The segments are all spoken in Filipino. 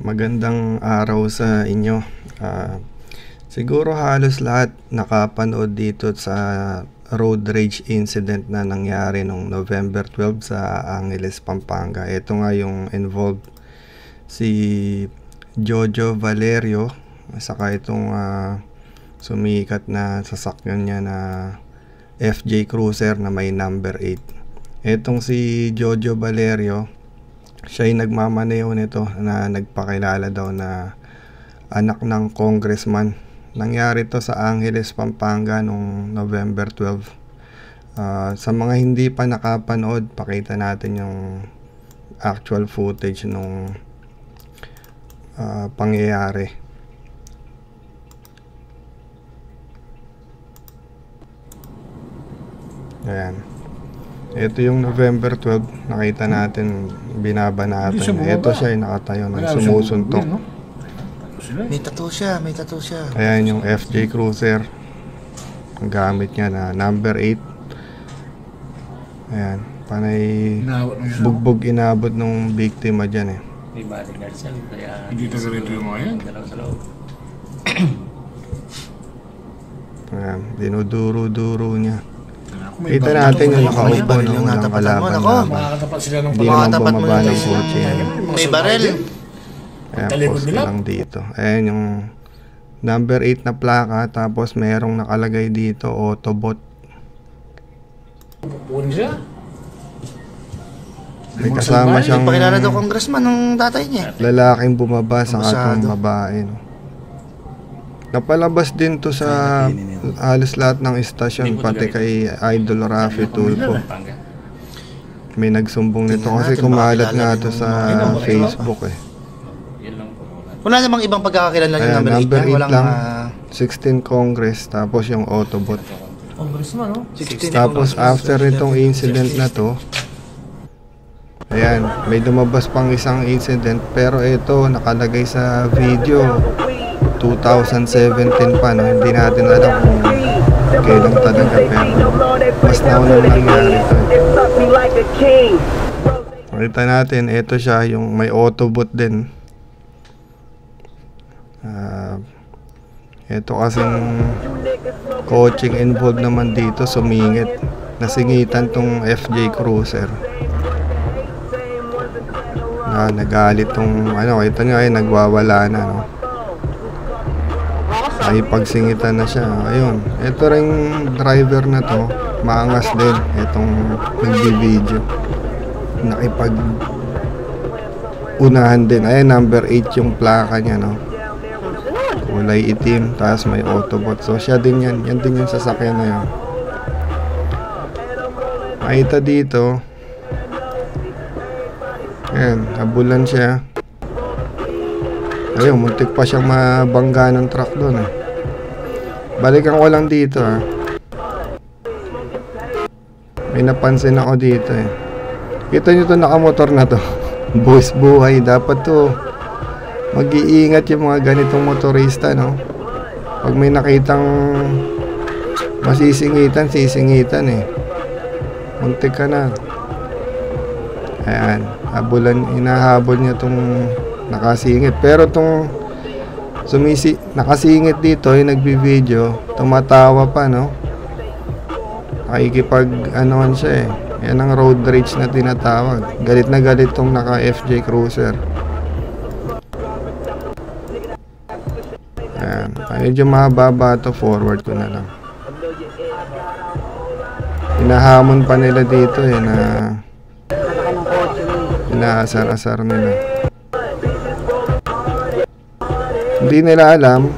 Magandang araw sa inyo. Siguro halos lahat nakapanood dito sa road rage incident na nangyari noong November 12 sa Angeles, Pampanga. Ito nga yung involved si Jojo Valerio, saka itong sumikat na sasakyan niya na FJ Cruiser na may number 8. Etong si Jojo Valerio, siya ay nagmamaneho nito na nagpakilala daw na anak ng congressman. Nangyari to sa Angeles, Pampanga noong November 12. Sa mga hindi pa nakapanood, pakita natin yung actual footage nung pangyayari. Ayan. Ito yung November 12, nakita natin, binabanatan. Ito siya ay nakatayo na sumusuntok. May tattoo siya, may tattoo siya. Ayan yung FJ Cruiser. Ang gamit niya na number 8. Ayan, panay bugbog inabot nung biktima dyan eh. May bodyguard siya, kaya hindi taga rito yung mga yan. Ayan, dinuduro-duro niya. Kita natin yung nakaupo ng kalaban namin. Makakatapat sila ng Hindi naman bumaba ng kotse. May barel. Ayan, post lang dito. Ayan yung number 8 na plaka. Tapos merong nakalagay dito, Autobot. Pupunin siya. May kasama siyang Pakilala daw congressman ng tatay niya. lalaking bumaba sa katong babae. No? Napalabas din to sa halos lahat ng istasyon, pati kay Idol Rafi Tulfo. May nagsumbong nito kasi kumalat nga to sa Facebook eh. Wala namang ibang pagkakakilala yung number 8 8 lang. lang, 16 Congress, tapos yung Autobot. Congressman, no? Tapos after itong incident na to, ayan, may lumabas pang isang incident, pero ito nakalagay sa video 2017 pa, no? Hindi natin alam kung kailan talaga, pero mas naunang nangyari ito. Makita natin, ito siya, yung may Autobot din. Ito kasing coaching involved naman dito, sumingit. Nasingitan tong FJ Cruiser. Nagalit tong, ito nga ay nagwawala na, no? Ay pagsingitan na siya. Ayun, ito ring driver na to, maangas din itong nagbi-video. Nakipag unahan din. Ayan, number 8 yung plaka niya, no? Kulay itim, tapos may Autobot. So siya din yan. Yan din yung sasakyan na yun. Makita dito. Ayan, habulan siya. Ayun, muntik pa siyang mabangga ng truck doon eh. Balikan ko lang dito ha. May napansin ako dito eh. Kita nyo to, nakamotor na to. Buwis buhay. Dapat to mag-iingat yung mga ganitong motorista, no? Pag may nakitang masisingitan, sisingitan eh. Muntik ka na. Ayan, habulan, hinahabol niya tong nakasingit. Pero tong nakasingit dito, yung nagbi-video, tumatawa pa, no? Nakikipag-anoan siya eh. Yan ang road rage na tinatawag. Galit na galit tong naka FJ Cruiser. Ayan, medyo mababa to, forward ko na lang. Hinahamon pa nila dito eh, na inaasar-asar nila. Hindi nila alam,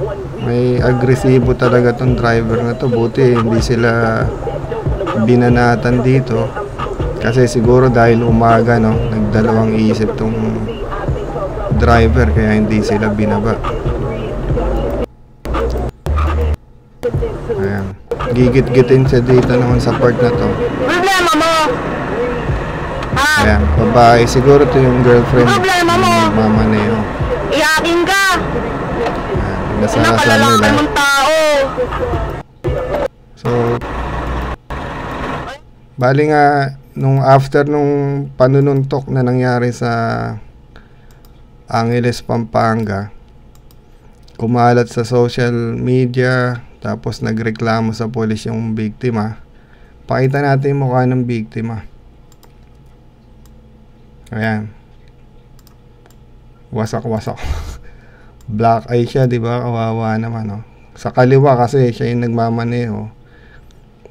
may agresibo talaga tong driver na to. Buti hindi sila binanatan dito. Kasi siguro dahil umaga, no, nagdalawang isip tong driver, kaya hindi sila binaba. Ayan, gigit-gitin siya dito naman sa part na to. Problema mo! Ayan, babae. Siguro to yung girlfriend ng mama na yun. Iyakin ka! Ayan, nasarasal nila. Mong tao! So, bali nga, nung after nung panununtok na nangyari sa Angeles, Pampanga. Kumalat sa social media, tapos nagreklamo sa pulis yung biktima. Pakita natin yung mukha ng biktima. Ayan. Wasak-wasak. Black eye siya, di ba? Kawawa naman, oh. Sa kaliwa kasi siya yung nagmamaneho.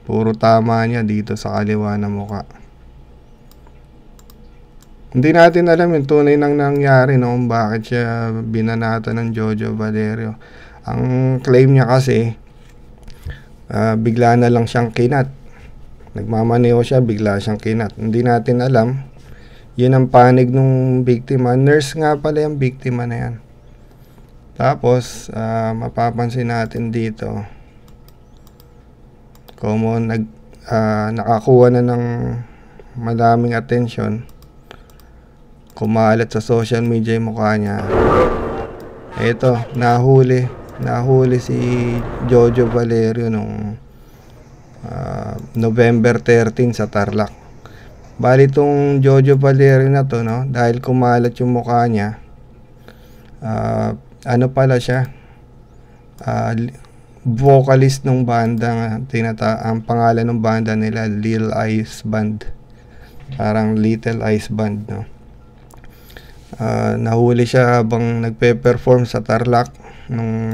Puro tama niya dito sa kaliwa na mukha. Hindi natin alam yung tunay nang nangyari, no, kung bakit siya binanata ng Jojo Valerio. Ang claim niya kasi, bigla na lang siyang kinat. Nagmamaneho siya, bigla siyang kinat. Hindi natin alam. Yun ang panig nung biktima. Nurse nga pala yung biktima na yan. Tapos, mapapansin natin dito, kung nakakuha na ng madaming atensyon, kumalat sa social media yung mukha niya. Ito, nahuli si Jojo Valerio nung November 13 sa Tarlac. Bali itong Jojo Valerio na to, no, dahil kumalat yung mukha niya, ano pala siya, vocalist ng banda, ang pangalan ng banda nila Little Ice Band, parang Little Ice Band, no. Nahuli siya habang nagpe-perform sa Tarlac nung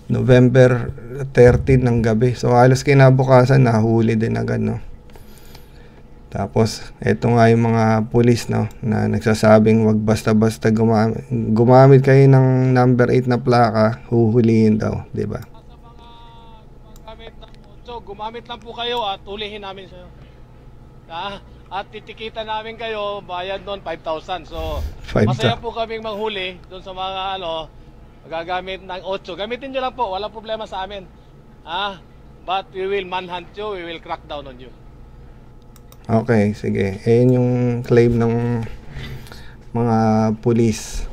November 13 ng gabi. So halos kinabukasan nahuli din agad, no. Tapos eto nga yung mga pulis, no, na nagsasabing wag basta-basta gumamit kayo ng number 8 na plaka, huhulihin daw, di ba? So gumamit lang po kayo at ulihin namin sa at titikita namin kayo, bayad noon 5,000. So, masaya po kaming manghuli doon sa mga gagamit ng 8. Gamitin nyo lang po, walang problema sa amin. But we will manhunt you, we will crack down on you. Okay, sige. Ayan yung claim ng mga pulis.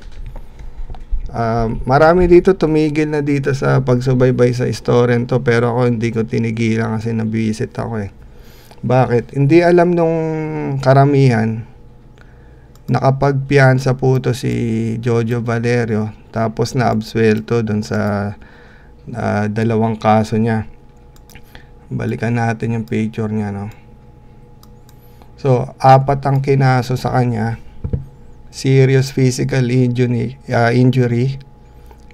Marami dito tumigil na dito sa pagsubaybay sa istorya to, pero ako hindi ko tinigilan kasi nabisit ako eh. Bakit? Hindi alam nung karamihan nakapagpiyansa po to si Jojo Valerio, tapos na-absuelto dun sa 2 kaso niya. Balikan natin yung picture niya, no? So, 4 ang kinaso sa kanya: serious physical injury,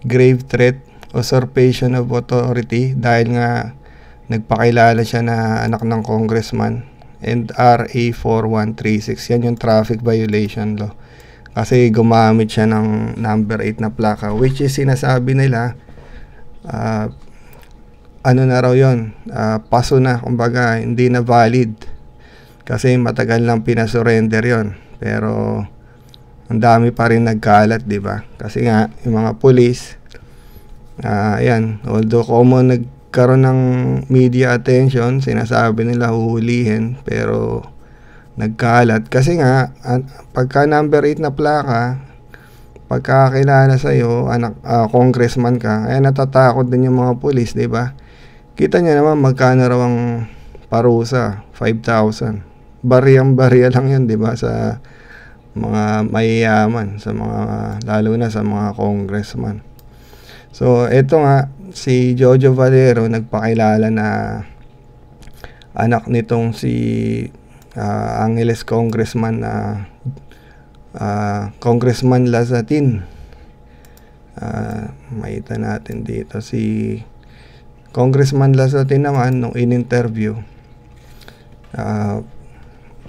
grave threat, usurpation of authority, dahil nga nagpakilala siya na anak ng congressman, and RA 4136. Yan yung traffic violation law. Kasi gumamit siya ng number 8 na plaka, which is sinasabi nila, ano na raw yun, paso na, kumbaga hindi na valid. Kasi matagal lang pinasurrender yon. Pero ang dami pa rin nagkalat, di ba? Kasi nga, yung mga police, ayan, although common nagkaroon ng media attention, sinasabi nila huhulihin, pero nagkalat. Kasi nga, pagka number 8 na plaka, pagkakilala sa'yo, congressman ka, ay natatakot din yung mga police, di ba? Kita niya naman magkano raw ang parusa, 5,000. Bariyang-bariya lang yun, di ba, sa mga mayayaman, sa mga, lalo na sa mga congressman. So, eto nga, si Jojo Valerio nagpakilala na anak nitong si Angeles congressman na Congressman Lazatin. Makita natin dito si Congressman Lazatin naman nung in-interview.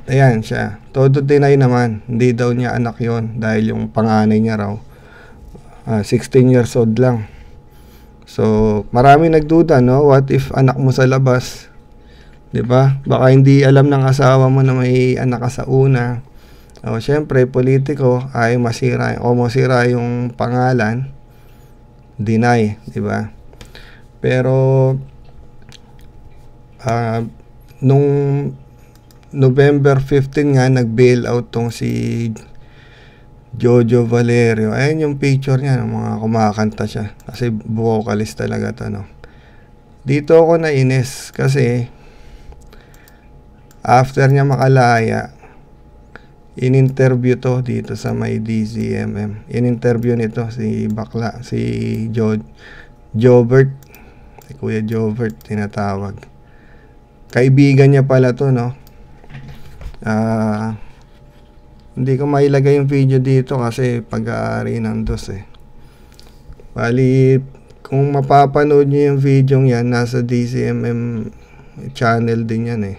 Ayan siya. Todo deny naman. Hindi daw niya anak yon dahil yung panganay niya raw 16 years old lang. So, marami nagduda, no? What if anak mo sa labas? 'Di ba? Baka hindi alam ng asawa mo na may anak ka sa una. O, syempre, politiko ay masira yung pangalan. Deny, 'di ba? Pero nung November 15 nga, nag-bail out tong si Jojo Valerio. Ayan yung picture niya, ng mga kumakanta siya. Kasi vocalist talaga to, no? Dito ako nainis kasi after niya makalaya, in-interview to dito sa may DZMM. In-interview nito si bakla, si Jobert, si Kuya Jobert tinatawag. Kaibigan niya pala to, no? Hindi ko mailagay yung video dito kasi pag-aari ng DOS eh. Bali, kung mapapanood niyo yung video yan, nasa DCMM channel din yan eh.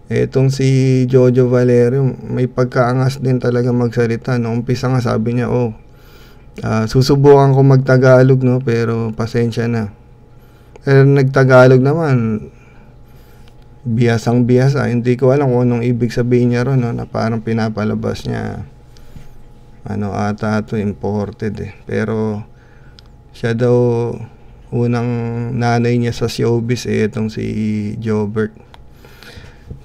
Etong si Jojo Valerio, may pagkaangas din talaga magsalita. Noong umpisa nga sabi niya, susubukan ko magtagalog, no? Pero pasensya na. Pero nagtagalog naman, biyasang biyasa. Hindi ko alam kung anong ibig sabihin niya ron, no? Na parang pinapalabas niya ata ito imported eh. Pero siya daw unang nanay niya sa showbiz eh, itong si Jobert.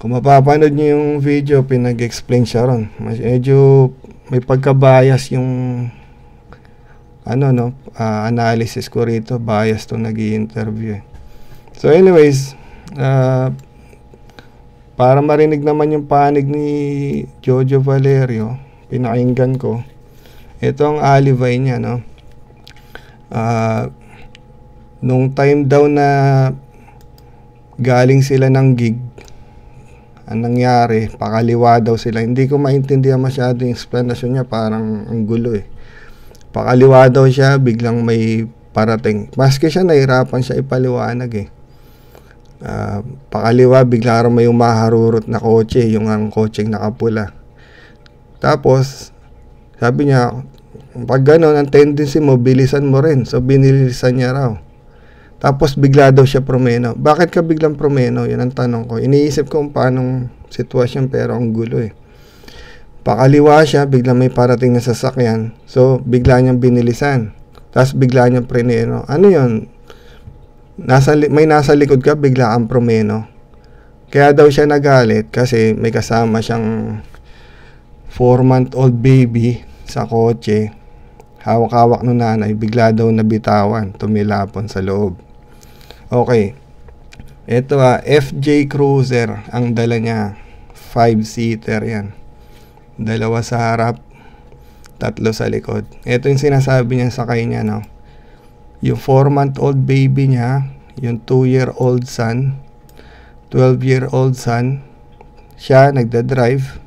Kung mapapanood niyo yung video, pinag-explain siya ron. Medyo may pagka-bias yung analysis ko rito. Bias to nag-i-interview eh. So anyways, para marinig naman yung panig ni Jojo Valerio, pinakinggan ko. Ito ang alibay niya, no? Nung time daw na galing sila ng gig, ang nangyari, pakaliwa daw sila. Hindi ko maintindihan masyado yung explanation niya, parang ang gulo eh. Pakaliwa daw siya, biglang may parating. Maski siya, nahirapan siya ipaliwanag eh. Pakaliwa, bigla may umaharurot na kotse, yung ang kotseng nakapula. Tapos sabi niya, pag gano'n ang tendency mo, bilisan mo rin. So binilisan niya raw. Tapos bigla daw siya promeno. Bakit ka biglang promeno? Yan ang tanong ko. Iniisip ko kung paanong sitwasyon, pero ang gulo eh. Pakaliwa siya, biglang may parating na sasakyan. So bigla niyang binilisan. Tapos bigla niyang premeno. Ano yun? May nasa likod ka, bigla ang promeno. Kaya daw siya nagalit kasi may kasama siyang 4-month-old baby sa kotse. Hawak-hawak ng nanay, bigla daw nabitawan, tumilapon sa loob. Okay. Ito FJ Cruiser ang dala niya. 5-seater yan. 2 sa harap, 3 sa likod. Ito yung sinasabi niya sa kanya, no? Yung 4-month-old baby niya, yung 2-year-old son, 12-year-old son, siya nagda-drive.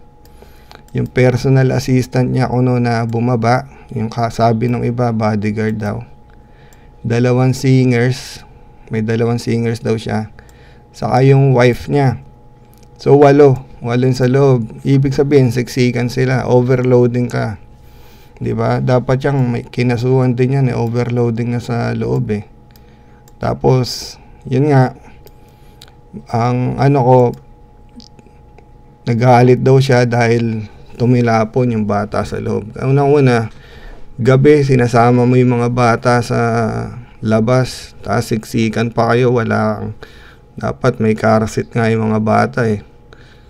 Yung personal assistant niya kuno na bumaba, yung kasabi ng iba, bodyguard daw. 2 singers, may 2 singers daw siya. Saka yung wife niya. So 8 sa loob. Ibig sabihin, siksikan sila, overloading ka. 'Di ba? Dapat yang may kinasuhan din yan, overloading na sa loob eh. Tapos, yun nga, ang nagalit daw siya dahil tumilapon yung bata sa loob. Unang-una, gabi sinasama mo yung mga bata sa labas, tapos siksikan pa kayo, dapat may car seat nga yung mga bata eh.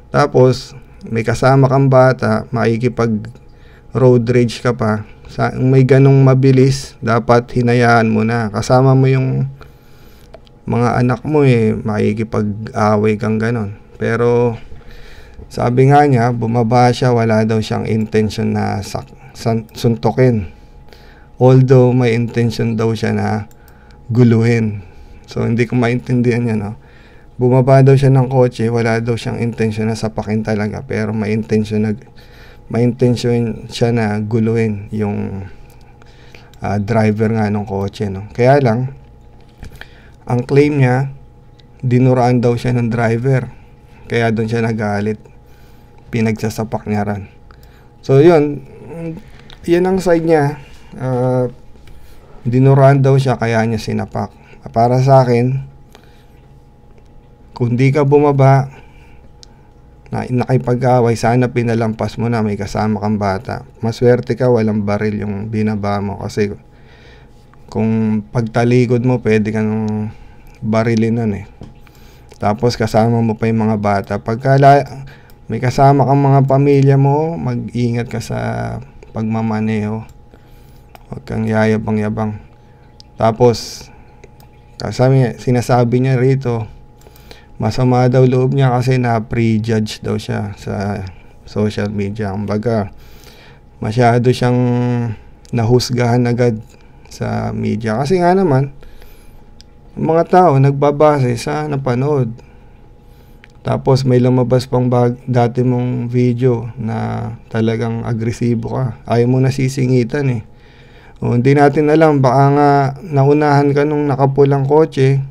Tapos, may kasama kang bata, makikipag road rage ka pa. May ganong mabilis, dapat hinayaan mo na. Kasama mo yung mga anak mo eh, makikipag-away kang ganon. Pero sabi nga niya, bumaba siya, wala daw siyang intention na suntukin. Although may intention daw siya na guluhin. So hindi ko maintindihan niya, no? Bumaba daw siya ng kotse, wala daw siyang intention na sapakin talaga, pero may intention siya na guluhin yung driver nga ng kotse, no? Kaya lang, ang claim niya, dinuraan daw siya ng driver. Kaya doon siya nagalit. Pinagsasapak niya ran. So, yun ang side niya. Dinuraan daw siya, kaya niya sinapak. Para sa akin, kung di ka bumaba, nakipag-away, sana pinalampas mo na, may kasama kang bata. Maswerte ka, walang baril yung binaba mo. Kasi kung pagtalikod mo, pwede ka nang barilin nun eh. Tapos kasama mo pa yung mga bata. Pagka may kasama kang mga pamilya mo, mag-ingat ka sa pagmamaneho. Huwag kang yayabang-yabang. Tapos, sinasabi niya rito, masama daw loob niya kasi na-prejudge daw siya sa social media. Kumbaga, masyado siyang nahusgahan agad sa media. Kasi nga naman, mga tao nagbabase sa napanood. Tapos may lumabas pang dati mong video na talagang agresibo ka. Ayaw mo nasisingitan eh. O, hindi natin alam, baka nga naunahan ka nung nakapulang kotse.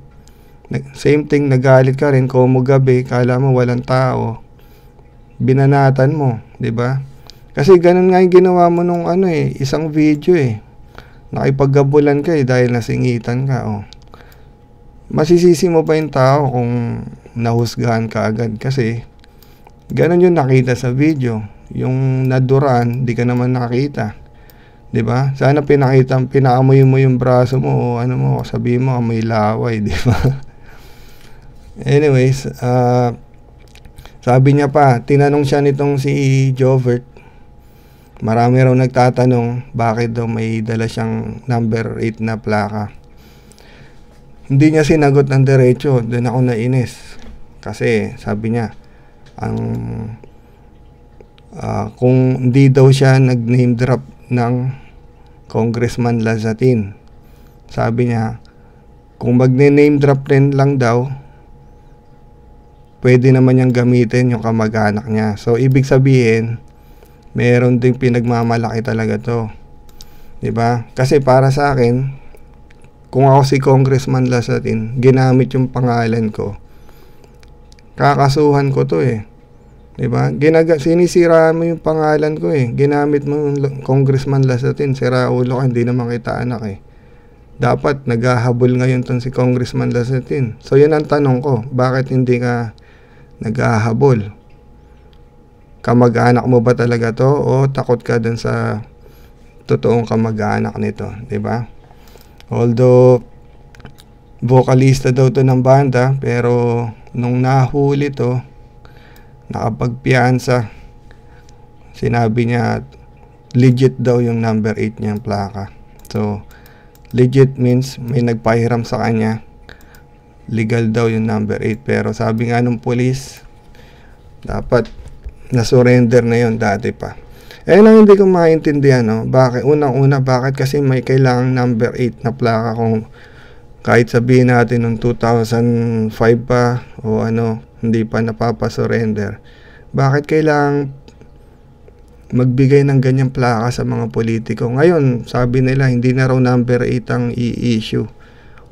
Same thing, nagalit ka rin, komo gabi, kala mo walang tao. Binanatan mo, 'di ba? Kasi ganun nga yung ginawa mo nung isang video eh. Nakipaggabulan ka dahil nasingitan ka. Oh. Masisisi mo ba yung tao kung nahusgahan ka agad? Kasi ganun yung nakita sa video. Yung naduraan, di ka naman nakita. 'Di ba? Sana pinaamoy mo yung braso mo o sabihin mo amoy laway, 'di ba? Anyways, sabi niya pa, tinanong siya nitong si Jovert. Marami raw nagtatanong bakit daw may dala siyang number 8 na plaka. Hindi niya sinagot ng diretso. Doon ako nainis. Kasi sabi niya, kung hindi daw siya nag-name drop ng Congressman Lazatin, sabi niya, kung magne-name drop rin lang daw, pwede naman niyang gamitin yung kamag-anak niya. So, ibig sabihin, meron ding pinagmamalaki talaga to. 'Di ba? Kasi para sa akin, kung ako si Congressman Lazatin, ginamit yung pangalan ko, kakasuhan ko to eh. 'Di ba? Sinisira mo yung pangalan ko eh. Ginamit mo yung Congressman Lazatin, sira ulo ka, hindi naman kita anak eh. Dapat naghahabol ngayon tong si Congressman Lazatin. So, yan ang tanong ko, bakit hindi ka naghahabol? Kamag-anak mo ba talaga to o takot ka dun sa totoong kamag-anak nito, 'di ba? Although vocalista daw to ng banda, pero nung nahuli to, nakapagpiyansa, sinabi niya legit daw yung number 8 niyang plaka. So legit means may nagpahiram sa kanya, legal daw yung number 8. Pero sabi nga nung police, dapat na-surrender na yon dati pa. Lang hindi ko maintindihan, no? Bakit? Unang-una, bakit kasi may kailangang number 8 na plaka kung kahit sabihin natin noong 2005 pa o hindi pa napapasurrender. Bakit kailangang magbigay ng ganyang plaka sa mga politiko? Ngayon, sabi nila, hindi na raw number 8 ang i-issue.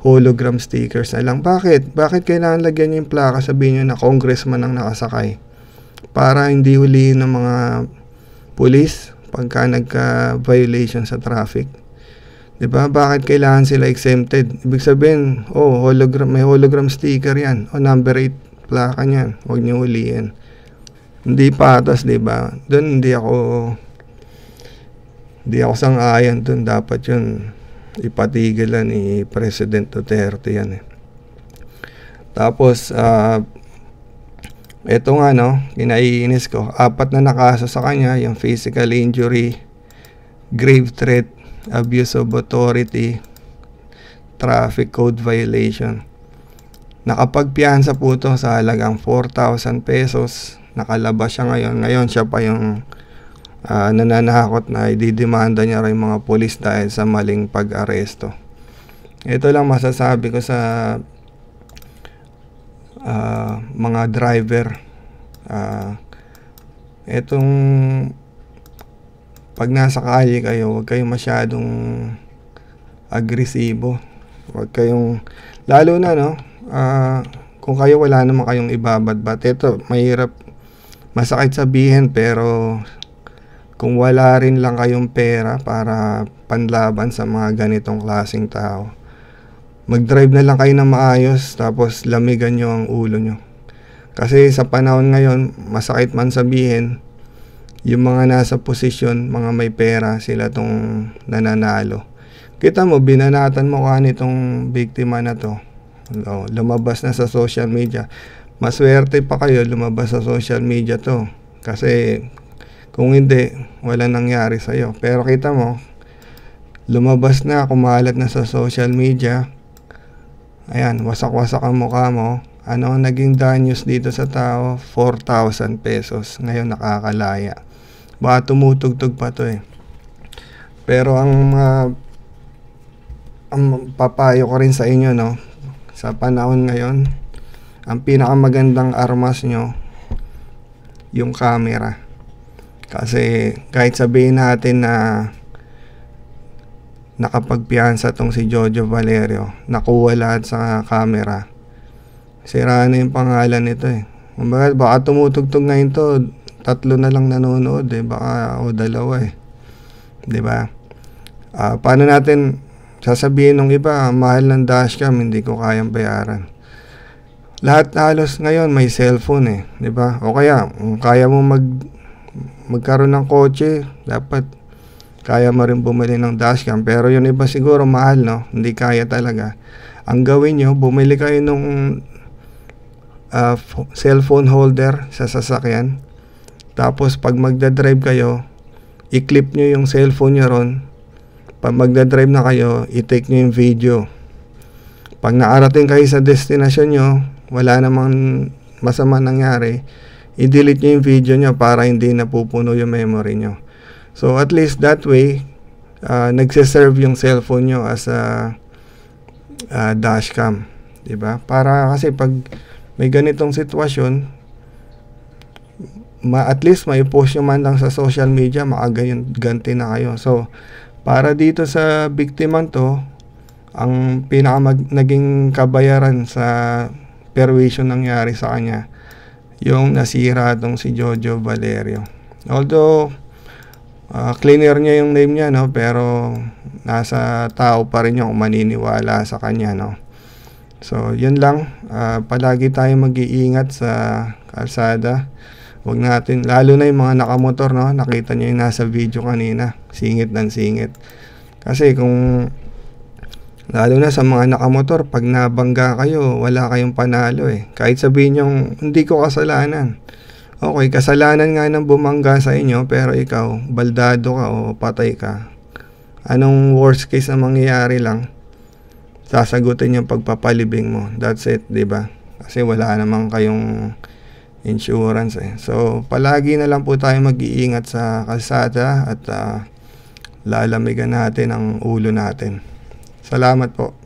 Hologram stickers na lang. Bakit? Bakit kailangan lagyan yung plaka? Sabihin nyo na congressman ang nakasakay. Para hindi huliin ng mga police pagka nagka-violation sa traffic. 'Di ba? Bakit kailangan sila exempted? Ibig sabihin, may hologram sticker 'yan. O number 8 plaka niyan. Huwag niyo huliin. Hindi patas, 'di ba? Doon hindi ako sang-ayon doon. Dapat 'yun ipatigilan ni President Duterte 'yan eh. Tapos ito nga kinaiinis ko, 4 na nakaso sa kanya, yung physical injury, grave threat, abuse of authority, traffic code violation. Nakapagpiyansa po ito sa halagang 4,000 pesos. Nakalabas siya ngayon. Ngayon siya pa yung nananakot na ididemanda niya rin mga polis dahil sa maling pag-aresto. Ito lang masasabi ko sa mga driver. Etong pag nasa kalye kayo, huwag kayong masyadong agresibo. Huwag kayong, lalo na kung kayo wala naman kayong ibabad-bat. Ito, mahirap, masakit sabihin, pero kung wala rin lang kayong pera para panlaban sa mga ganitong klaseng tao, mag-drive na lang kayo ng maayos, tapos lamigan nyo ang ulo nyo. Kasi sa panahon ngayon, masakit man sabihin, yung mga nasa posisyon, mga may pera, sila tong nananalo. Kita mo, binanatan mo ka nitong biktima na to. Lumabas na sa social media. Maswerte pa kayo, lumabas sa social media to. Kasi kung hindi, wala nangyari sa'yo. Pero kita mo, lumabas na, kumalat na sa social media. Ayan, wasak-wasak ang mukha mo. Ano ang naging danyos dito sa tao? 4,000 pesos. Ngayon nakakalaya. Baka tumutugtog pa to eh. Pero ang papayo ko rin sa inyo, no, sa panahon ngayon, ang pinakamagandang armas nyo, yung camera. Kasi kahit sabihin natin na nakapagpiyansa tong si Jojo Valerio, nakuha lahat sa camera, sira na yung pangalan nito eh. Baka tumutugtog ngayon to, 3 na lang nanonood eh, baka o 2 eh, di ba? Paano natin sasabihin ng iba, mahal ng dashcam, hindi ko kayang bayaran. Lahat halos ngayon may cellphone eh, di ba? O kaya, kung kaya mo magkaroon ng kotse, dapat kaya mo rin bumili ng dashcam. Pero yung iba siguro mahal, no? Hindi kaya talaga. Ang gawin nyo, bumili kayo nung cellphone holder sa sasakyan. Tapos pag magdadrive kayo, i-clip nyo yung cellphone nyo ron. Pag magdadrive na kayo, i-take nyo yung video. Pag naarating kayo sa destination nyo, wala namang masama nangyari, i-delete nyo yung video nyo para hindi napupuno yung memory nyo. So at least that way, nagsiserve yung cellphone nyo as a dashcam, diba? Para kasi pag may ganitong sitwasyon, at least may post nyo man lang sa social media, makaganti na kayo. So para dito sa biktimang to, ang naging kabayaran sa perwisyo nangyari sa kanya, yung nasira tong si Jojo Valerio. Although cleaner niya yung name niya, no, pero nasa tao pa rin yung maniniwala sa kanya, no. So yun lang, palagi tayo mag-iingat sa kalsada. Huwag natin, lalo na yung mga nakamotor, no, nakita niyo yung nasa video kanina, singit ng singit. Kasi kung lalo na sa mga nakamotor, pag nabangga kayo, wala kayong panalo eh. Kahit sabihin nyo, hindi ko kasalanan. Okay, kasalanan nga ng bumangga sa inyo, pero ikaw, baldado ka o patay ka. Anong worst case na mangyayari lang? Sasagutin yung pagpapalibing mo. That's it, di ba? Kasi wala namang kayong insurance eh. So, palagi na lang po tayo mag-iingat sa kalsada at lalamigan natin ang ulo natin. Salamat po.